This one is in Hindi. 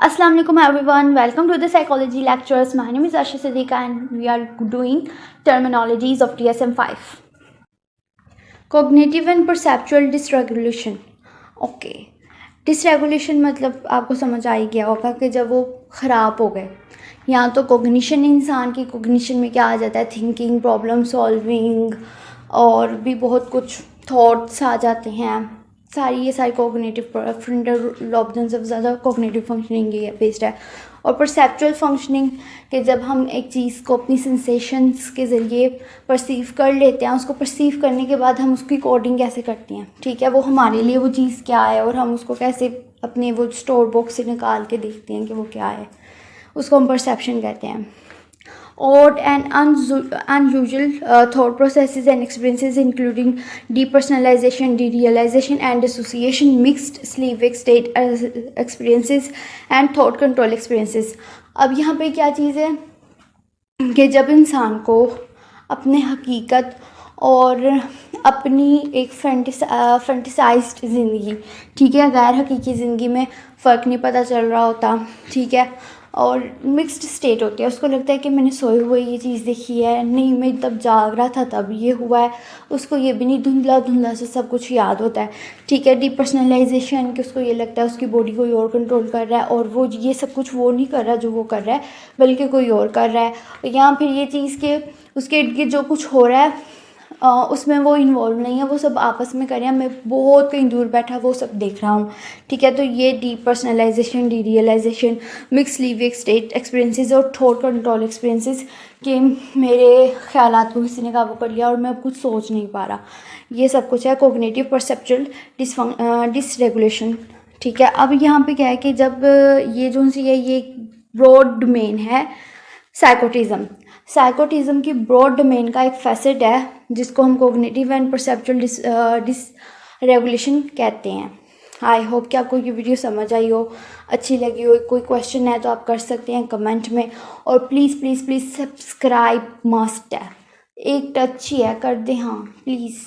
Assalamu alaikum everyone, welcome to the psychology lectures. My name is Asha Siddiqa and we are doing terminologies of DSM-5. Cognitive and perceptual dysregulation. Okay, dysregulation मतलब आपको समझ आ ही गया होगा कि जब वो ख़राब हो गए, या तो कोग्निशन, इंसान की कोग्निशन में क्या आ जाता है, थिंकिंग, प्रॉब्लम सॉल्विंग और भी बहुत कुछ थॉट्स आ जाते हैं, ये सारी कोग्निटिव फ्रंटल लॉब सबसे ज़्यादा कोग्निटिव फंक्शनिंग ये बेस्ड है। और परसेप्चुअल फंक्शनिंग कि जब हम एक चीज़ को अपनी सेंसेशंस के ज़रिए परसीव कर लेते हैं, उसको परसीव करने के बाद हम उसकी कोडिंग कैसे करते हैं, ठीक है, वो हमारे लिए वो चीज़ क्या है और हम उसको कैसे अपने वो स्टोर बॉक्स से निकाल के देखते हैं कि वो क्या है, उसको हम परसेप्शन कहते हैं। Odd and unusual thought processes and experiences including depersonalization, derealization and dissociation, mixed sleep-wake state experiences and thought control experiences। अब यहाँ पे क्या चीज़ है कि जब इंसान को अपने हकीकत और अपनी एक फैंटिसाइज्ड ज़िंदगी, ठीक है, गैर हकीकी ज़िंदगी में फ़र्क नहीं पता चल रहा होता, ठीक है, और मिक्स्ड स्टेट होती है, उसको लगता है कि मैंने सोए हुए ये चीज़ देखी है, नहीं मैं तब जाग रहा था तब ये हुआ है, उसको ये भी नहीं, धुंधला धुंधला से सब कुछ याद होता है, ठीक है। डिपर्सनलाइजेशन कि उसको ये लगता है उसकी बॉडी कोई और कंट्रोल कर रहा है और वो ये सब कुछ वो नहीं कर रहा जो वो कर रहा है, बल्कि कोई और कर रहा है, या फिर ये चीज़ के उसके इर्द गिर्द जो कुछ हो रहा है उसमें वो इन्वॉल्व नहीं है, वो सब आपस में कर रहे हैं, मैं बहुत कहीं दूर बैठा वो सब देख रहा हूँ, ठीक है। तो ये डीपर्सनलाइजेशन, डीरियलाइजेशन, मिक्स स्लीप-वेक स्टेट एक्सपीरियंसेस और थॉट कंट्रोल एक्सपीरियंसेस कि मेरे ख्यालात को किसी ने काबू कर लिया और मैं अब कुछ सोच नहीं पा रहा, ये सब कुछ है कोग्निटिव परसेप्चुअल डिसरेगुलेशन, ठीक है। अब यहाँ पे क्या है कि जब ये जो सी है ये ब्रॉड डोमेन है साइकोटिज्म की ब्रॉड डोमेन का एक फैसेट है जिसको हम कोग्निटिव एंड परसेप्चुअल डिसरेगुलेशन कहते हैं। आई होप कि आपको ये वीडियो समझ आई हो, अच्छी लगी हो। कोई क्वेश्चन है तो आप कर सकते हैं कमेंट में, और please please please subscribe must है, एक टच ही है, कर दें, हाँ प्लीज़।